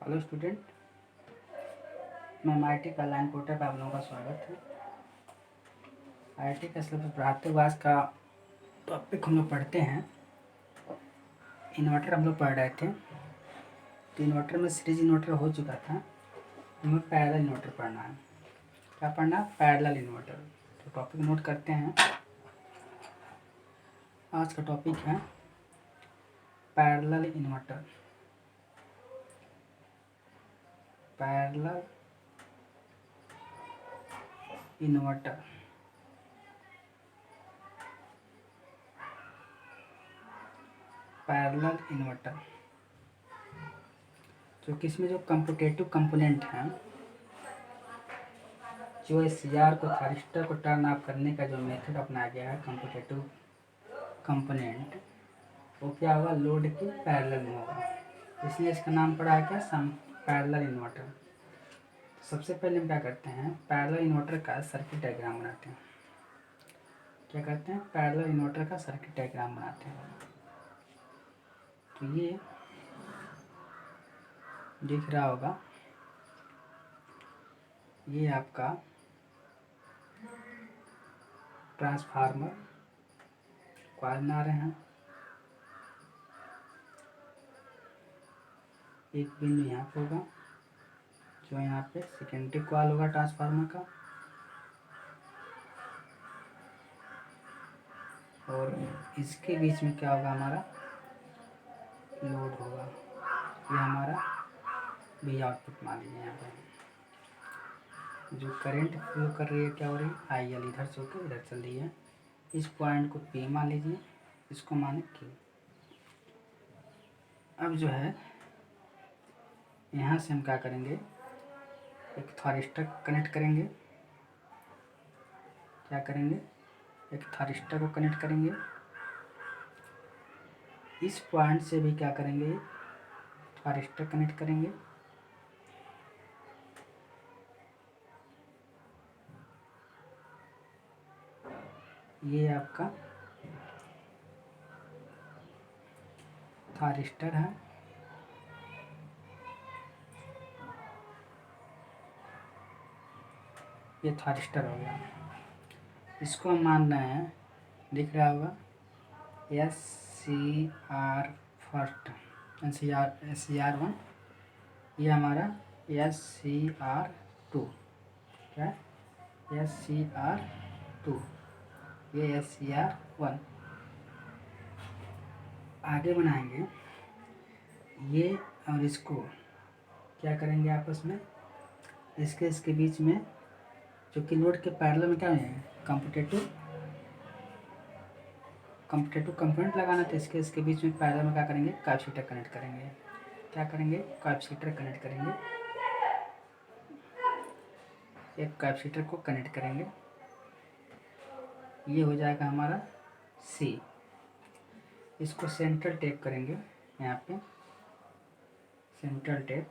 Hello student, मैं MIT का line porter पर आप लोगों का स्वागत है। IIT का सिलेबस बढ़ाते हुए आज का टॉपिक हम लोग पढ़ते हैं। इन्वर्टर हम लोग पढ़ रहे थे, तो इन्वर्टर में सीरीज इन्वर्टर हो चुका था। हमें पैरेलल इन्वर्टर पढ़ना है। क्या पढ़ना है? Parallel inverter. तो टॉपिक नोट करते हैं। आज का टॉपिक है parallel inverter. Parallel inverter parallel inverter जो कि इसमें जो कंप्यूटेटिव कंपोनेंट हैं, जो SCR को थारिस्टर को टर्न ऑफ करने का जो मेथड अपनाया गया है, कंप्यूटेटिव कंपोनेंट, वो क्या होगा? लोड के पैरेलल में होगा। इसलिए इसका नाम पड़ा है क्या? Parallel inverter. सबसे पहले हम क्या करते हैं? पैरेलल इन्वर्टर का सर्किट डायग्राम बनाते हैं। क्या करते हैं? पैरेलल इन्वर्टर का सर्किट डायग्राम बनाते हैं। तो ये दिख रहा होगा, ये आपका ट्रांसफार्मर कॉइल बना रहे हैं। एक बिंदु यहाँ पे होगा, जो यहाँ पे सेकेंडरी कॉइल होगा ट्रांसफार्मर का, और इसके बीच में क्या होगा? हमारा लोड होगा। ये हमारा V आउटपुट मान लीजिए। यहाँ पे जो करंट फ्लो कर रही है, क्या हो रही है? IL इधर से होकर इधर चल रही है। इस पॉइंट को P मान लीजिए, इसको माने Q। अब जो है, यहाँ से हम क्या करेंगे? एक थारिस्टर कनेक्ट करेंगे। क्या करेंगे? एक थारिस्टर को कनेक्ट करेंगे। इस पॉइंट से भी क्या करेंगे? थारिस्टर कनेक्ट करेंगे। ये आपका थारिस्टर है। ये थारिस्टर हो गया। इसको हम मान रहे हैं, दिख रहा होगा, SCR फर्स्ट, SCR1। ये हमारा SCR2। क्या? SCR2। ये SCR1। आगे बनाएंगे ये, और इसको क्या करेंगे? आपस में इसके बीच में, जो कि लोड के पैरेलल में क्या है? कंप्यूटेटिव कंपोनेंट लगाना। तो इसके बीच में पैरेलल में क्या करेंगे? कैपेसिटर कनेक्ट करेंगे। क्या करेंगे? कैपेसिटर कनेक्ट करेंगे। एक कैपेसिटर को कनेक्ट करेंगे। ये हो जाएगा हमारा C। इसको सेंट्रल टेप करेंगे। यहाँ पे सेंट्रल टेप,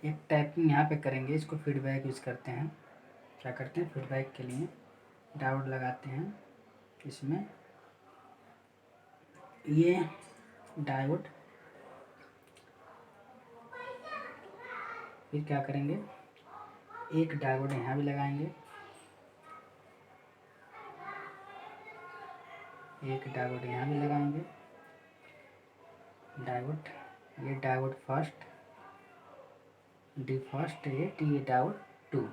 एक टैपिंग यहाँ पे करेंगे। इसको फीडबैक यूज़ करते हैं। क्या करते हैं? फीडबैक के लिए डायोड लगाते हैं इसमें। ये डायोड, फिर क्या करेंगे? एक डायोड यहाँ भी लगाएंगे, एक डायोड यहाँ भी लगाएंगे। डायोड, ये डायोड फर्स्ट, D फर्स्ट, ये डायोड 2।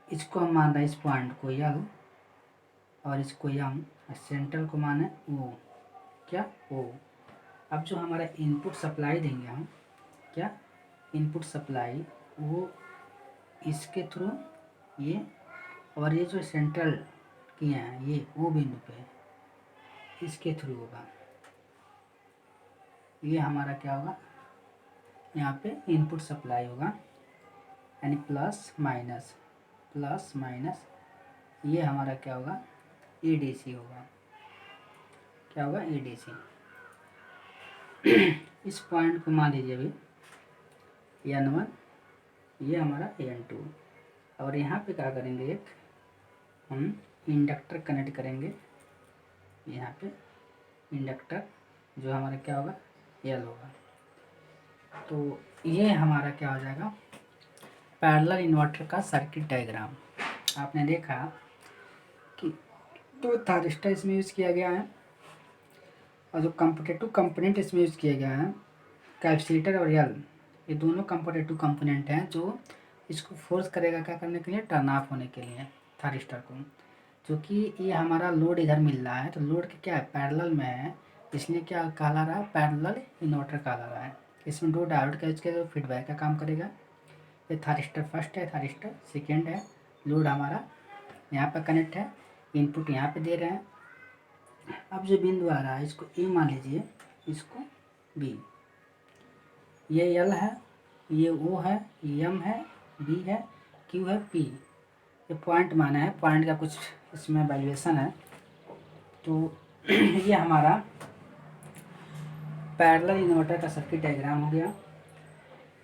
इसको हम मान रहे हैं, इस पॉइंट को L और इसको M, सेंट्रल को माने O। क्या? O। अब जो हमारा इनपुट सप्लाई देंगे हम, क्या? इनपुट सप्लाई, वो इसके थ्रू, ये, और ये जो सेंट्रल किए हैं, ये O बिंदु पे, इसके थ्रू होगा। ये हमारा क्या होगा? यहाँ पे इनपुट सप्लाई होगा, यानी प्लस माइनस प्लस माइनस। ये हमारा क्या होगा? ADC होगा। क्या होगा? ADC। इस पॉइंट को मान लीजिए अभी N1, ये हमारा N2। और यहाँ पे क्या करेंगे? एक हम इंडक्टर कनेक्ट करेंगे। यहाँ पे इंडक्टर जो हमारा क्या होगा, एल होगा। तो ये हमारा क्या हो जाएगा, पैरेलल इन्वर्टर का सर्किट डायग्राम। आपने देखा कि दो थारिस्टर इसमें यूज़ किया गया है और जो कंपैरेटिव कंपोनेंट इसमें यूज़ किया गया है, कैपेसिटर और एल, ये दोनों कंपैरेटिव कंपोनेंट हैं जो इसको फोर्स करेगा क्या करने के लिए, टर्न ऑफ होने के लिए थारिस्टर को। क्योंकि ये हमारा लोड इधर मिल रहा है तो लोड के क्या है, पैरेलल में है, इसलिए क्या कहला रहा है, पैरेलल इन्वर्टर कहला रहा है। इसमें दो डायोड का इसके जो फीडबैक का काम करेगा। ये थारिस्टर फर्स्ट है, थारिस्टर सेकेंड है, लोड हमारा यहाँ पर कनेक्ट है, इनपुट यहाँ पे दे रहे हैं। अब जो बिंदु आ रहा है इसको ए मान लीजिए, इसको बी, ये एल है, ये ओ है, ये एम है, बी है, क्यू है, पी, ये पॉइंट माना है, पॉइंट का कुछ इसमें वैल्यूएशन है। तो ये हमारा पैरेलल इन्वर्टर का सर्किट डायग्राम हो गया।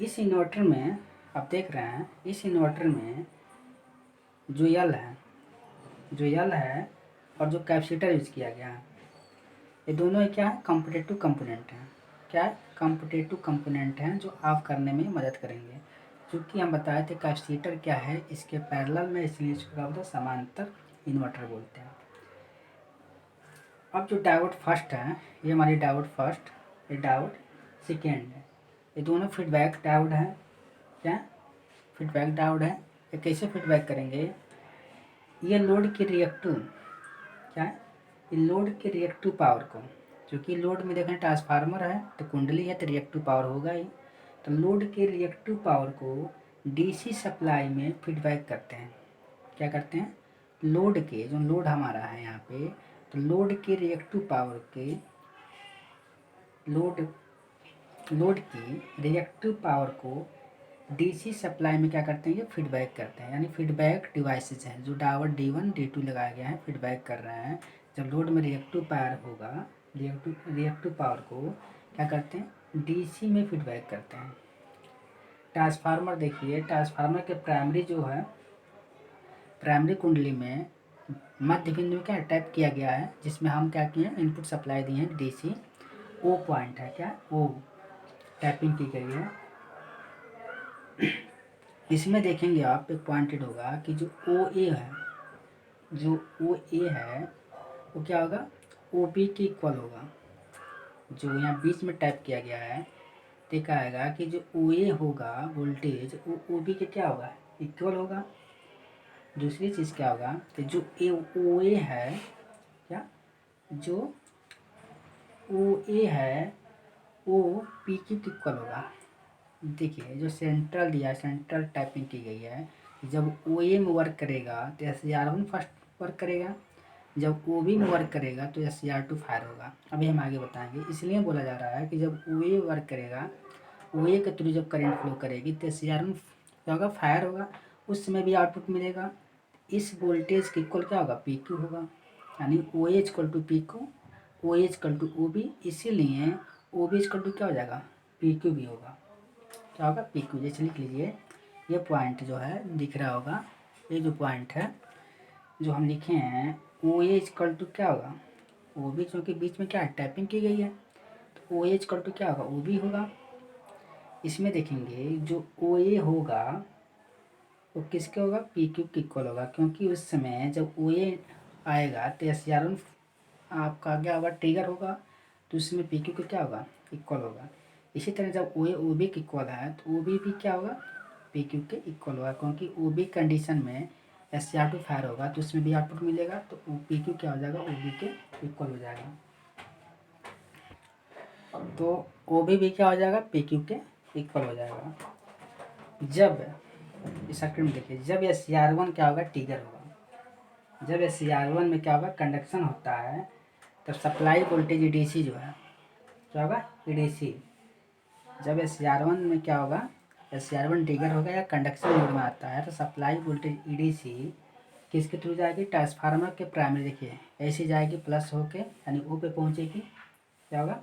इस इन्वर्टर में आप देख रहे हैं, इस इन्वर्टर में जो एल है और जो कैपेसिटर यूज किया गया है, ये दोनों क्या है, कॉम्पिटेटिव कंपोनेंट हैं। क्या है, कॉम्पिटेटिव कंपोनेंट हैं जो ऑफ करने में मदद करेंगे। क्योंकि हम बताए थे कैपेसिटर क्या है, इसके पैरेलल में, इसलिए इसको क्या बोलते हैं, समांतर इन्वर्टर बोलते हैं। अब जो डायोड फर्स्ट है, ये हमारी डायोड फर्स्ट, ये डायोड सेकेंड है, ये दोनों फीडबैक डायोड है। क्या, फीडबैक डायोड है। ये कैसे फीडबैक करेंगे, ये लोड की रिएक्टिव, क्या है, ये लोड के रिएक्टिव पावर को, क्योंकि लोड में देखें ट्रांसफार्मर है तो कुंडली है तो रिएक्टिव पावर होगा ही, तो लोड के रिएक्टिव पावर को डीसी सप्लाई में फीडबैक करते हैं। क्या करते हैं, लोड के, जो लोड हमारा है यहाँ पे, तो लोड के रिएक्टिव पावर के, लोड की रिएक्टिव पावर को डीसी सप्लाई में क्या करते हैं, ये फीडबैक करते हैं। यानी फीडबैक डिवाइसेस हैं जो डायोड D1 D2 लगाया गया है, फीडबैक कर रहे हैं। जब लोड में रिएक्टिव पावर होगा, रिएक्टिव पावर को क्या करते हैं, डीसी में फीडबैक करते हैं। ट्रांसफार्मर देखिए, ट्रांसफार्मर के प्राइमरी जो है, प्राइमरी कुंडली में मध्य बिंदु क्या टैप किया गया है, जिसमें हम क्या किए, इनपुट सप्लाई दिए हैं डीसी। ओ पॉइंट है, क्या, ओ टैपिंग की गई है। इसमें देखेंगे आप, एक पॉइंटेड होगा कि जो ओ ए है, जो ओ ए है वो क्या होगा, ओ बी के इक्वल होगा। जो यहाँ बीच में टाइप किया गया है, देखा आएगा कि जो ओ ए होगा वोल्टेज, वो ओ बी के क्या होगा, इक्वल होगा। दूसरी चीज़ क्या होगा, तो जो ओ ए है, क्या, जो ओ ए है वो पी क्यू के इक्वल होगा। देखिए जो सेंट्रल दिया, सेंट्रल टाइपिंग की गई है, जब ओ ए में वर्क करेगा तो SCR1 फर्स्ट वर्क करेगा, जब ओ बी में वर्क करेगा तो SCR2 फायर होगा। अभी हम आगे बताएंगे। इसलिए बोला जा रहा है कि जब ओ ए वर्क करेगा, ओ ए के थ्रू जब करंट फ्लो करेगी तो SCR1 क्या होगा, फायर होगा, उस समय भी आउटपुट मिलेगा। इस वोल्टेज के इक्वल क्या होगा, पी क्यू होगा। यानी O A equal to P Q, O A equal to O B, इसीलिए ओ बी इक्वल टू क्या हो जाएगा, पी क्यू भी होगा। क्या होगा, पी क्यू। जैसे लिख लीजिए, ये पॉइंट जो है दिख रहा होगा, ये जो पॉइंट है जो हम लिखे हैं, ओ ए इक्वल टू क्या होगा, ओ बी, क्योंकि बीच में क्या है, टाइपिंग की गई है, तो ओ ए इक्वल टू क्या होगा, ओ बी होगा। इसमें देखेंगे जो ओ ए होगा वो किसके होगा, पी क्यू के इक्वल होगा, क्योंकि उस समय जब ओ ए आएगा तो SCR1 आपका क्या होगा, ट्रिगर होगा, तो उसमें पी क्यू का क्या होगा, इक्वल होगा। इसी तरह जब ओ ए ओ बी के इक्वल है तो ओ बी भी क्या होगा, पी क्यू के इक्वल होगा, क्योंकि ओ बी कंडीशन में SCR2 फायर होगा तो उसमें भी आउटपुट मिलेगा, तो पी क्यू क्या हो जाएगा, ओ बी के इक्वल हो जाएगा। तो ओ बी क्या हो जाएगा, पी क्यू के इक्वल हो जाएगा। जब इस सर्किट में देखिए, जब SCR1 क्या होगा, ट्रिगर होगा, जब SCR1 में क्या होगा, कंडक्शन होता है, तब सप्लाई वोल्टेज EDC जो है क्या होगा, EDC। जब SCR1 में क्या होगा, SCR1 ट्रिगर होगा या कंडक्शन मोड में आता है, तो सप्लाई वोल्टेज EDC किसके थ्रू जाएगी, ट्रांसफार्मर के प्राइमरी, देखिए ऐसी जाएगी प्लस होके, यानी ओ पे पहुंचेगी। क्या होगा,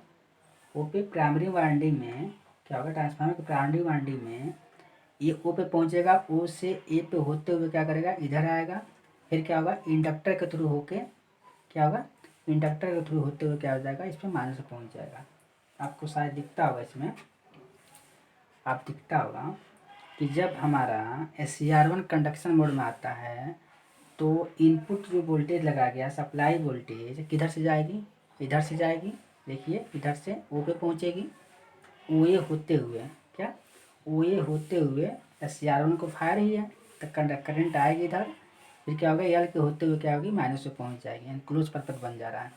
ओ पे प्राइमरी वाइंडिंग में क्या होगा, ट्रांसफार्मर के प्राइमरी वाइंडिंग में ये ओ पे पहुंचेगा, ओ से ए पे होते हुए क्या करेगा, इधर आएगा, फिर क्या होगा, इंडक्टर के थ्रू होके क्या होगा, इंडक्टर के थ्रू होते हुए क्या हो जाएगा, इस पर माइनस में पहुँच जाएगा। आपको शायद दिखता होगा, इसमें आप दिखता होगा कि जब हमारा SCR1 कंडक्शन मोड में आता है तो इनपुट जो वोल्टेज लगा गया, सप्लाई वोल्टेज किधर से जाएगी, इधर से जाएगी। देखिए इधर से ओ पे पहुँचेगी, ओ ए होते हुए, क्या ओ ए होते हुए SCR1 को फायर ही है तो करंट आएगी इधर, फिर क्या होगा एल के होते हुए क्या होगी, माइनस में पहुँच जाएगी, यानी क्लोज पर पथ बन जा रहा है।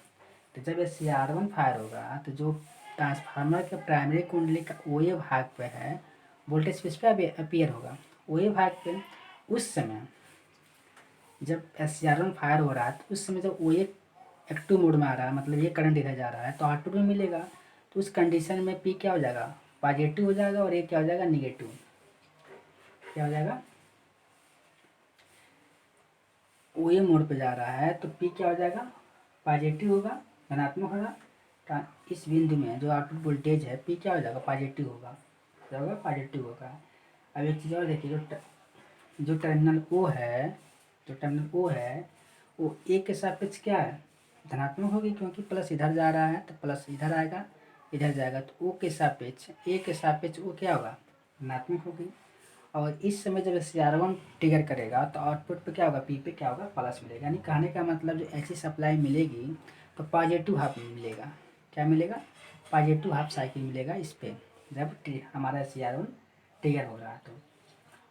तो जब SCR1 फायर होगा तो जो ट्रांसफार्मर के प्राइमरी कुंडली का ओ ए भाग पे है वोल्टेज किस पे अपीयर होगा, ओ ए भाग पे। उस समय जब SCR1 फायर हो रहा है तो उस समय जब ओ ए एक्टिव मोड में आ रहा है, मतलब ये करंट इधर जा रहा है तो आउटपुट में मिलेगा। तो उस कंडीशन में पी क्या हो जाएगा, पॉजिटिव हो जाएगा, और ये क्या हो जाएगा, निगेटिव। क्या हो जाएगा, ओ ए मोड पे जा रहा है तो पी क्या हो जाएगा, पॉजिटिव होगा, धनात्मक होगा। इस बिंदु में जो आउटपुट वोल्टेज है पी क्या हो जाएगा, पॉजिटिव होगा, क्या होगा, पॉजिटिव होगा। अब एक चीज़ और देखिए, जो टर्मिनल ओ है, जो टर्मिनल ओ है वो ए के सापेक्ष क्या है, धनात्मक होगी, क्योंकि प्लस इधर जा रहा है तो प्लस इधर आएगा, इधर जाएगा तो ओ के सापेक्ष, ए के सापेक्ष वो क्या होगा, धनात्मक होगी। और इस समय जब SCR1 ट्रिगर करेगा तो आउटपुट पे क्या होगा, पी पे क्या होगा, प्लस मिलेगा। यानी कहने का मतलब जो ऐसी सप्लाई मिलेगी तो पॉजिटिव हाफ मिलेगा, क्या मिलेगा, पॉजिटिव हाफ साइकिल मिलेगा इस पे, जब हमारा SCR1 ट्रिगर हो रहा है तो।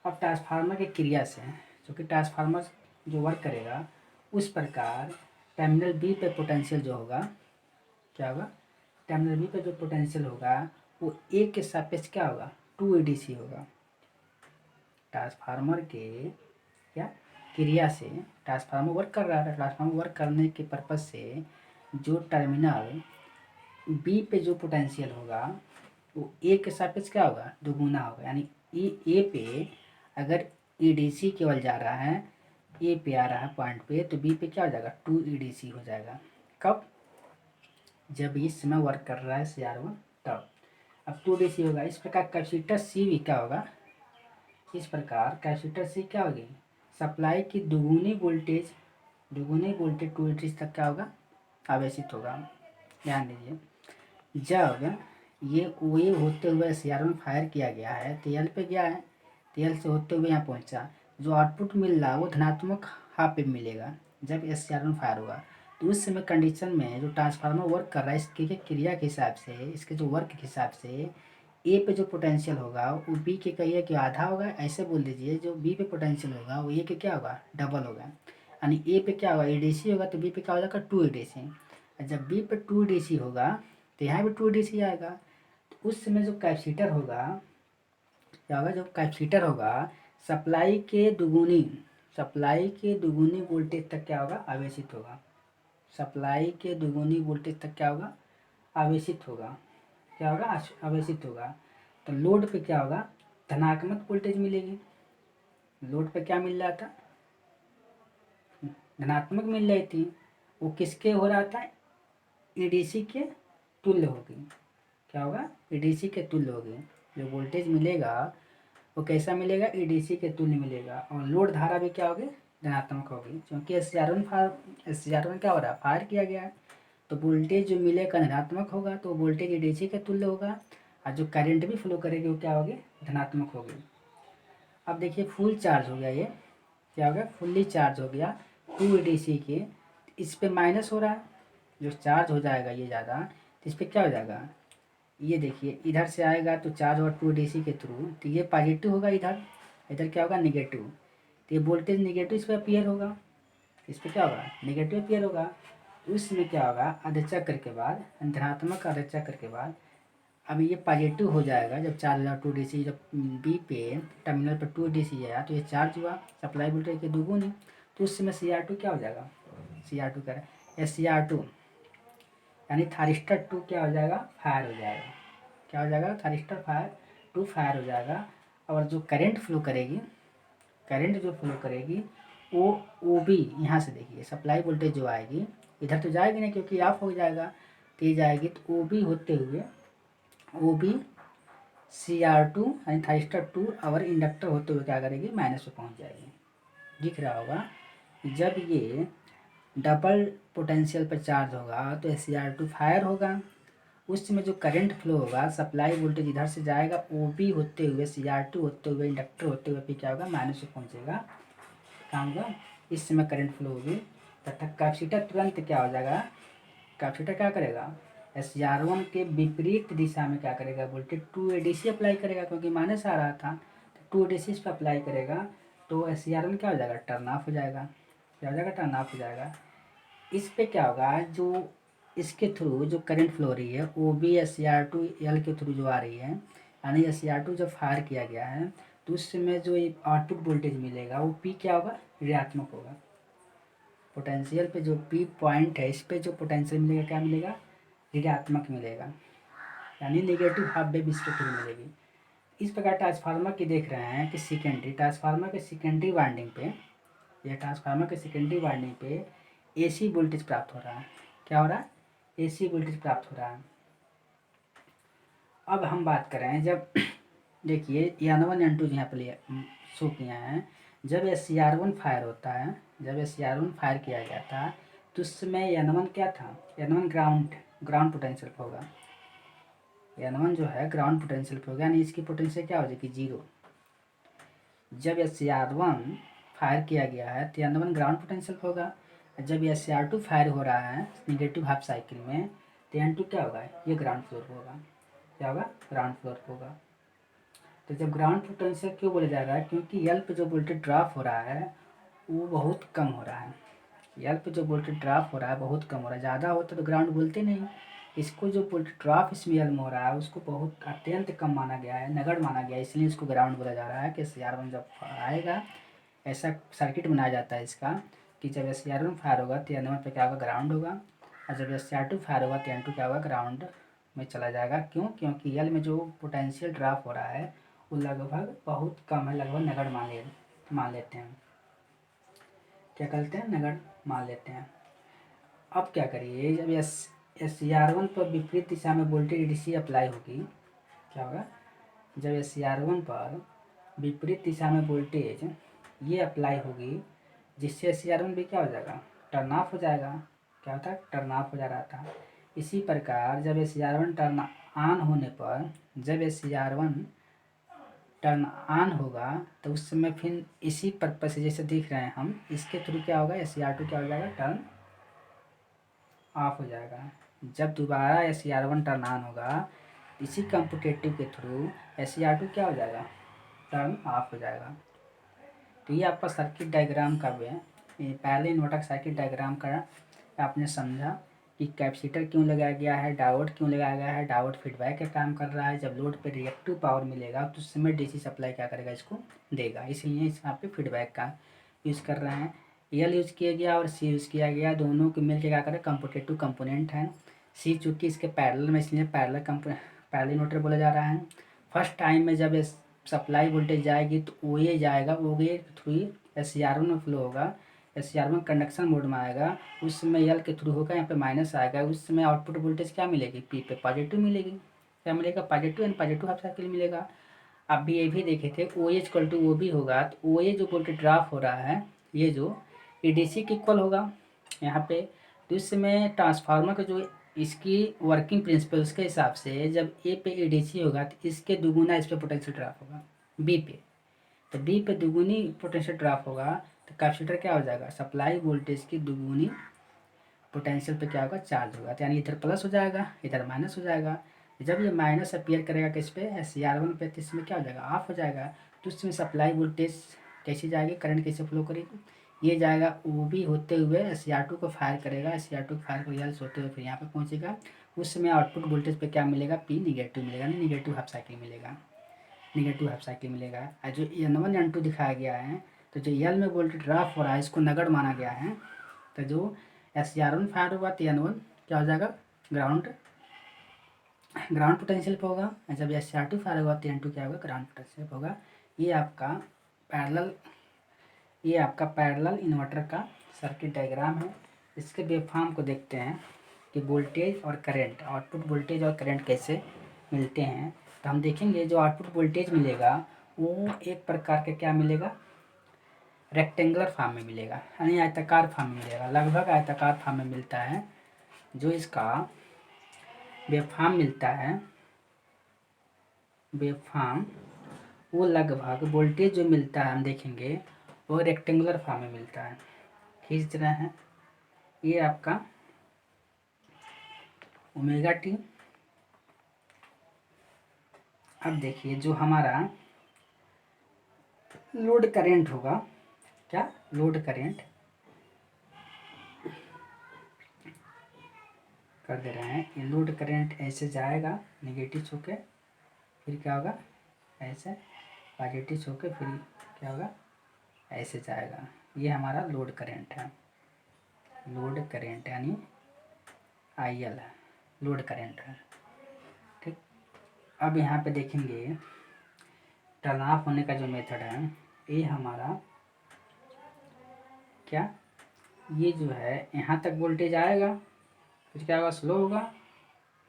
अब ट्रांसफार्मर की क्रिया से, क्योंकि ट्रांसफार्मर जो वर्क करेगा उस प्रकार टर्मिनल बी पे पोटेंशियल जो होगा, क्या होगा, टर्मिनल बी पे जो पोटेंशियल होगा वो ए के सापेक्ष क्या होगा, 2ADC होगा। ट्रांसफार्मर के क्या क्रिया से ट्रांसफार्मर वर्क कर रहा है, ट्रांसफार्मर वर्क करने के पर्पज से जो टर्मिनल बी पे जो पोटेंशियल होगा वो ए के सापेक्ष क्या होगा, दोगुना होगा। यानी ए पे अगर EDC केवल जा रहा है, ए पे आ रहा है पॉइंट पे, तो बी पे क्या हो जाएगा, 2EDC हो जाएगा। कब, जब इस समय वर्क कर रहा है SCR1 तब। अब 2EDC होगा। इस प्रकार कैपेसिटर सी भी क्या होगा, इस प्रकार कैपेसिटर सी क्या होगी, सप्लाई की दुगुनी वोल्टेज 2EDC तक क्या होगा, आवेशित होगा। ध्यान दीजिए, जब ये ओ ए होते हुए SCR1 फायर किया गया है तो एल पे गया है, तो एल से होते हुए यहाँ पहुँचा, जो आउटपुट मिल रहा है वो धनात्मक हाफ पे मिलेगा जब SCR1 फायर होगा। तो उस समय कंडीशन में जो ट्रांसफार्मर वर्क कर रहा है इसके क्रिया के हिसाब से, इसके जो वर्क के हिसाब से ए पे जो पोटेंशियल होगा वो बी के कहिए कि आधा होगा, ऐसे बोल दीजिए, जो बी पे पोटेंशियल होगा वो ए के क्या होगा, डबल होगा। यानी ए पे क्या होगा, EDC होगा तो बी पे क्या हो जाएगा, 2EDC। जब बी पे 2EDC होगा तो यहाँ भी 2EDC आएगा। तो उस समय जो कैपेसिटर होगा क्या होगा, जो कैपेसिटर होगा सप्लाई के दुगुनी वोल्टेज तक क्या होगा, आवेशित होगा। सप्लाई के दुगुनी वोल्टेज तक क्या होगा, आवेशित होगा, क्या होगा, आवेशित होगा। तो लोड पे क्या होगा, धनात्मक वोल्टेज मिलेगी। लोड पे क्या मिल रहा था, धनात्मक मिल रही थी, वो किसके हो रहा था, EDC के तुल्य होगी। क्या होगा, EDC के तुल्य होगी। जो वोल्टेज मिलेगा वो कैसा मिलेगा, EDC के तुल्य मिलेगा। और लोड धारा भी क्या होगी, धनात्मक होगी, क्योंकि SCR1 क्या हो रहा है, फायर किया गया है। तो वोल्टेज जो मिलेगा धनात्मक होगा तो वोल्टेज EDC के तुल्य होगा, और जो करंट भी फ्लो करेगी वो क्या होगी, धनात्मक होगी। अब देखिए फुल चार्ज हो गया, ये क्या हो गया, फुल्ली चार्ज हो गया 2EDC के, इस पे माइनस हो रहा है, जो चार्ज हो जाएगा ये ज़्यादा तो इस पर क्या हो जाएगा, ये देखिए इधर से आएगा तो चार्ज और 2EDC के थ्रू, तो ये पॉजिटिव होगा, इधर इधर क्या होगा, निगेटिव। तो ये वोल्टेज निगेटिव इस पर अपीयर होगा, इस पर क्या होगा, निगेटिव अपीयर होगा। उसमें क्या होगा, आधे चक्र के बाद, धनात्मक आधे चक्र के बाद अब ये पॉजिटिव हो जाएगा जब चार्ज हुआ 2EDC, जब बी पे टर्मिनल पर 2EDC आया तो ये चार्ज हुआ सप्लाई वोल्टेज के दुगुनी। तो उस समय CR2 क्या हो जाएगा, CR2 का SCR2 यानी थारिस्टर 2 क्या हो जाएगा, फायर हो जाएगा। क्या हो जाएगा, थारिस्टर फायर 2 फायर हो जाएगा। और जो करंट फ्लो करेगी, करंट जो फ्लो करेगी वो भी यहाँ से देखिए, सप्लाई वोल्टेज जो आएगी इधर तो जाएगी नहीं क्योंकि ऑफ हो जाएगा, तो ये जाएगी तो वो भी होते हुए वो भी CR2 यानी थाइस्टर 2 और इंडक्टर होते हुए क्या करेगी, माइनस पे पहुँच जाएगी। दिख रहा होगा जब ये डबल पोटेंशियल पर चार्ज होगा तो SCR2 फायर होगा। उस समय जो करंट फ्लो होगा, सप्लाई वोल्टेज इधर से जाएगा, OB होते हुए CR2 होते हुए इंडक्टर होते हुए फिर क्या होगा, माइनस में पहुँचेगा, क्या होगा, इस समय करंट फ्लो होगी तथा कैपेसिटर तुरंत क्या हो जाएगा, कैपेसिटर क्या करेगा, SCR1 के विपरीत दिशा में क्या करेगा, वोल्टेज 2ADC अप्लाई करेगा, क्योंकि माइनस आ रहा था तो 2ADC इस पर अप्लाई करेगा तो SCR1 क्या हो जाएगा, टर्न ऑफ हो जाएगा, क्या हो जाएगा, टर्न ऑफ हो जाएगा। इस पे क्या होगा, जो इसके थ्रू जो करंट फ्लो हो रही है OB SCR2 L के थ्रू जो आ रही है, यानी SCR2 जब फायर किया गया है तो उस समय जो आउटपुट वोल्टेज मिलेगा वो P क्या होगा, ऋणात्मक होगा। पोटेंशियल पे जो P पॉइंट है, इस पे जो पोटेंशियल मिलेगा क्या मिलेगा, ऋणात्मक मिलेगा, यानी नेगेटिव हाफ वेव इस पे थ्रू मिलेगी। इस प्रकार ट्रांसफार्मर की देख रहे हैं कि सेकेंडरी ट्रांसफार्मर के सेकेंडरी वाइंडिंग पे, यह ट्रांसफार्मर के सेकेंडरी वाइंडिंग पे AC वोल्टेज प्राप्त हो रहा है। क्या हो रहा है, AC वोल्टेज प्राप्त हो रहा है। अब हम बात करें, जब देखिए N1 N2 यहाँ पर शो किया है, जब SCR1 फायर होता है, जब SCR1 फायर किया गया था तो उस समय N1 क्या था, N1 ग्राउंड पोटेंशियल पे होगा, N1 जो है ग्राउंड पोटेंशियल पे होगा, यानी इसकी पोटेंशियल क्या हो जाएगी, 0। जब SCR1 फायर किया गया है तो N1 ग्राउंड पोटेंशियल पे होगा, जब SCR2 फायर हो रहा है निगेटिव हाफ साइकिल में तो N2 क्या होगा, ये ग्राउंड फ्लोर पे होगा, क्या होगा, ग्राउंड फ्लोर पे होगा। तो जब ग्राउंड पोटेंशियल क्यों बोला जा रहा है, क्योंकि यल पे जो वोल्टेज ड्रॉप हो रहा है वो बहुत कम हो रहा है, यल पे जो वोल्टेज ड्रॉप हो रहा है बहुत कम हो रहा है, ज़्यादा होता तो ग्राउंड बोलते नहीं। इसको जो वोल्टेज ड्रॉप इसमें यल में हो रहा है उसको बहुत अत्यंत कम माना गया है, नगण्य माना गया है, इसलिए इसको ग्राउंड बोला जा रहा है कि SCR1 जब आएगा, ऐसा सर्किट बनाया जाता है इसका कि जब SCR1 फायर होगा तो N1 पे क्या होगा, ग्राउंड होगा, और जब SCR2 फायर होगा तो N2 क्या होगा, ग्राउंड में चला जाएगा। क्यों, क्योंकि यल में जो पोटेंशियल ड्रॉप हो रहा है वो लगभग बहुत कम है, लगभग नगण्य मान लेते हैं, क्या करते हैं, नगण्य मान लेते हैं। अब क्या करिए, जब SCR1 पर विपरीत दिशा में वोल्टेज ADC अप्लाई होगी, क्या होगा, जब SCR1 पर विपरीत दिशा में वोल्टेज ये अप्लाई होगी जिससे SCR1 भी क्या हो जाएगा, टर्न ऑफ हो जाएगा, क्या होता है, टर्न ऑफ हो जा रहा था। इसी प्रकार जब SCR1 टर्न ऑन होने पर, जब SCR1 टर्न ऑन होगा तो उस समय फिर इसी पर्पज से जैसे देख रहे हैं हम, इसके थ्रू क्या होगा, SCR2 क्या हो जाएगा, टर्न ऑफ हो जाएगा। जब दोबारा SCR1 टर्न ऑन होगा इसी कम्पिटेटिव के थ्रू SCR2 क्या हो जाएगा, टर्न ऑफ हो जाएगा। तो ये आपका सर्किट डायग्राम का वे, पहले इन्वर्टर सर्किट डायग्राम का आपने समझा कि कैपेसिटर क्यों लगाया गया है, डायोड क्यों लगाया गया है, डायोड फीडबैक का काम कर रहा है, जब लोड पे रिएक्टिव पावर मिलेगा तो उस समय DC सप्लाई क्या करेगा, इसको देगा, इसलिए इस यहाँ पे फीडबैक का यूज़ कर रहे हैं। L यूज़ किया गया और C यूज़ किया गया, दोनों को मिलकर क्या करें, कम्पिटेटिव कंपोनेंट है। C चूँकि इसके पैरेलल में, इसलिए पैरेलल इन्वर्टर बोला जा रहा है। फर्स्ट टाइम में जब सप्लाई वोल्टेज जाएगी तो OA जाएगा, OA के थ्रू SCR1 में फ्लो होगा, SCR1 कंडक्शन मोड में आएगा, उस समय L के थ्रू होगा, यहाँ पे माइनस आएगा, उस समय आउटपुट वोल्टेज क्या मिलेगी, P पे पॉजिटिव मिलेगी, क्या मिलेगा, positive, and positive half cycle मिलेगा। अब भी ये भी देखे थे OA इक्वल टू OB होगा, तो OA जो वोल्टेज ड्रॉप हो रहा है ये जो ADC के इक्वल होगा यहाँ पे। तो इस समय ट्रांसफार्मर का जो इसकी वर्किंग प्रिंसिपल उसके हिसाब से जब A पे ADC होगा तो इसके दुगुना इस पर पोटेंशियल ड्रॉप होगा B पे, तो B पे दुगुनी पोटेंशियल ड्रॉप होगा तो कैपेसिटर क्या हो जाएगा, सप्लाई वोल्टेज की दुगुनी पोटेंशियल पे क्या होगा, चार्ज होगा, तो यानी इधर प्लस हो जाएगा इधर माइनस हो जाएगा। जब ये माइनस अपीयर करेगा किस पे, SCR1 पे, तो इसमें क्या हो जाएगा, ऑफ हो जाएगा। तो उसमें सप्लाई वोल्टेज कैसे जाएगी, करंट कैसे फ्लो करेगी, ये जाएगा OB होते हुए SCR2 को फायर करेगा, SCR2 को फायर कर होते हुए फिर यहाँ पे पहुँचेगा। उस समय आउटपुट वोल्टेज पे क्या मिलेगा, P निगेटिव मिलेगा, नहीं निगेटिव हाफ साइकिल मिलेगा, निगेटिव हाफ साइकिल मिलेगा। और जो N1 N2 दिखाया गया है, तो जो L में वोल्टेज ड्रॉप हो रहा है इसको नगण्य माना गया है, तो जो SCR1 फायर होगा तो N1 क्या हो जाएगा, ग्राउंड पोटेंशियल पे होगा, जब SCR2 फायर होगा तो N2 क्या होगा, ग्राउंड पोटेंशियल पे होगा। ये आपका पैरेलल इन्वर्टर का सर्किट डायग्राम है। इसके वेवफॉर्म को देखते हैं कि वोल्टेज और करंट, आउटपुट वोल्टेज और करंट कैसे मिलते हैं। तो हम देखेंगे जो आउटपुट वोल्टेज मिलेगा वो एक प्रकार का क्या मिलेगा, रेक्टेंगुलर फॉर्म में मिलेगा, यानी आयताकार फॉर्म में मिलेगा, लगभग आयताकार फॉर्म में मिलता है। जो इसका वेवफॉर्म मिलता है, वेवफॉर्म, वो लगभग वोल्टेज जो मिलता है हम देखेंगे वो रेक्टेंगुलर फॉर्म में मिलता है। खींच रहे हैं, ये आपका ओमेगा टी। अब देखिए जो हमारा लोड करेंट होगा, क्या लोड करेंट कर दे रहे हैं, ये लोड करेंट ऐसे जाएगा निगेटिव होके, फिर क्या होगा ऐसे पॉजिटिव होके, फिर क्या होगा ऐसे जाएगा। ये हमारा लोड करेंट है, लोड करेंट यानी IL है, लोड करेंट है। ठीक, अब यहाँ पे देखेंगे टर्न ऑफ होने का जो मेथड है, ये हमारा क्या, ये जो है यहाँ तक वोल्टेज आएगा, फिर क्या होगा स्लो होगा,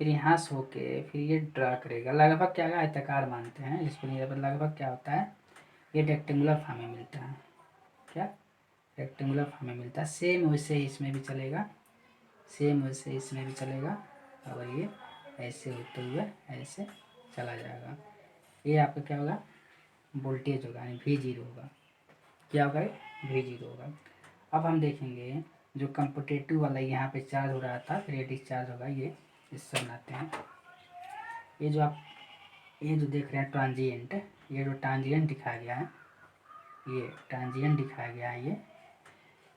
फिर यहाँ से होके फिर ये ड्रा करेगा, लगभग क्या होगा आयताकार मानते हैं इसको, नहीं लगभग क्या होता है ये रेक्टेंगुलर फॉर्म में मिलता है, क्या रेक्टेंगुलर फॉर्म में मिलता है। सेम वैसे ही इसमें भी चलेगा, सेम वैसे इसमें भी चलेगा, और ये ऐसे होते हुए ऐसे चला जाएगा। ये आपका क्या होगा वोल्टेज होगा, यानी V0 होगा, क्या होगा V0 होगा। अब हम देखेंगे जो कंपटेटिव वाला यहाँ पे चार्ज हो रहा था, फिर ये डिस्चार्ज होगा, ये इससे बनाते हैं। ये जो आप ये जो देख रहे हैं ट्रांजिएंट, ये जो ट्रांजिएंट दिखाया गया है, ये ट्रांजिएंट दिखाया गया है,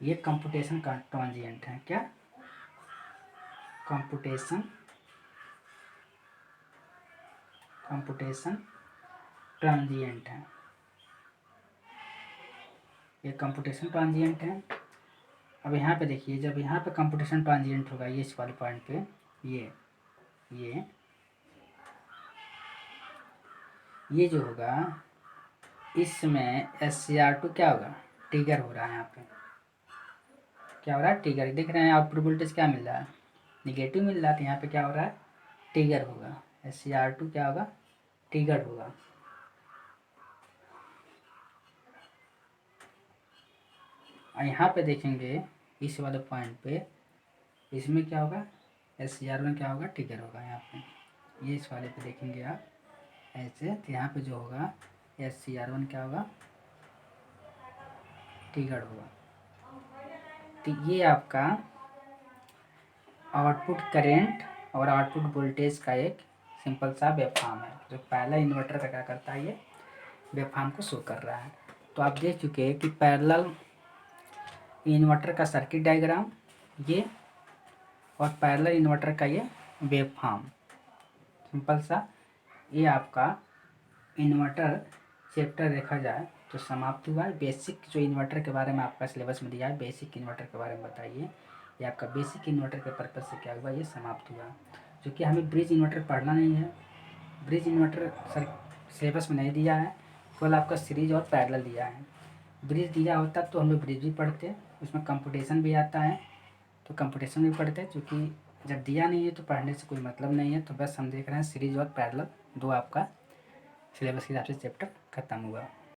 ये कंप्यूटेशन का ट्रांजिएंट है, क्या कंप्यूटेशन ट्रांजिएंट है, ये कंप्यूटेशन ट्रांजिएंट है। अब यहाँ पे देखिए जब यहाँ पे कंप्यूटेशन ट्रांजिएंट होगा, ये इस वाले पॉइंट पे ये जो होगा इसमें SCR2 क्या होगा ट्रिगर हो रहा है, यहाँ पे क्या हो रहा है ट्रिगर, देख रहे हैं आउटपुट वोल्टेज क्या मिल रहा है निगेटिव मिल रहा है, तो यहाँ पे क्या हो रहा है ट्रिगर होगा, SCR2 क्या होगा ट्रिगर होगा। और यहाँ पे देखेंगे इस वाले पॉइंट पे, इसमें क्या होगा SCR1 क्या होगा ट्रिगर होगा, यहाँ पे ये इस वाले पे देखेंगे आप ऐसे, तो यहाँ पे जो होगा SCR1 क्या होगा ट्रिगर होगा। तो ये आपका आउटपुट करेंट और आउटपुट वोल्टेज का एक सिंपल सा वेवफॉर्म है, जो पहला इन्वर्टर का क्या करता है ये वेवफॉर्म को शो कर रहा है। तो आप देख चुके हैं कि पैरेलल इन्वर्टर का सर्किट डायग्राम ये, और पैरेलल इन्वर्टर का ये वेवफॉर्म सिंपल सा, ये आपका इन्वर्टर चैप्टर देखा जाए तो समाप्त हुआ है। बेसिक जो इन्वर्टर के बारे में आपका सिलेबस में दिया है, बेसिक इन्वर्टर के बारे में बताइए, ये आपका बेसिक इन्वर्टर के पर्पज़ से क्या हुआ ये समाप्त हुआ। जो कि हमें ब्रिज इन्वर्टर पढ़ना नहीं है, ब्रिज इन्वर्टर सर सिलेबस में नहीं दिया है, केवल आपका सीरीज और पैरेलल दिया है। ब्रिज दिया होता तो हम लोग ब्रिज भी पढ़ते, उसमें कंप्यूटेशन भी आता है तो कंप्यूटेशन भी पढ़ते, क्योंकि जब दिया नहीं है तो पढ़ने से कोई मतलब नहीं है। तो बस हम देख रहे हैं सीरीज और पैरेलल दो आपका सिलेबस के हिसाब से चैप्टर खत्म हुआ।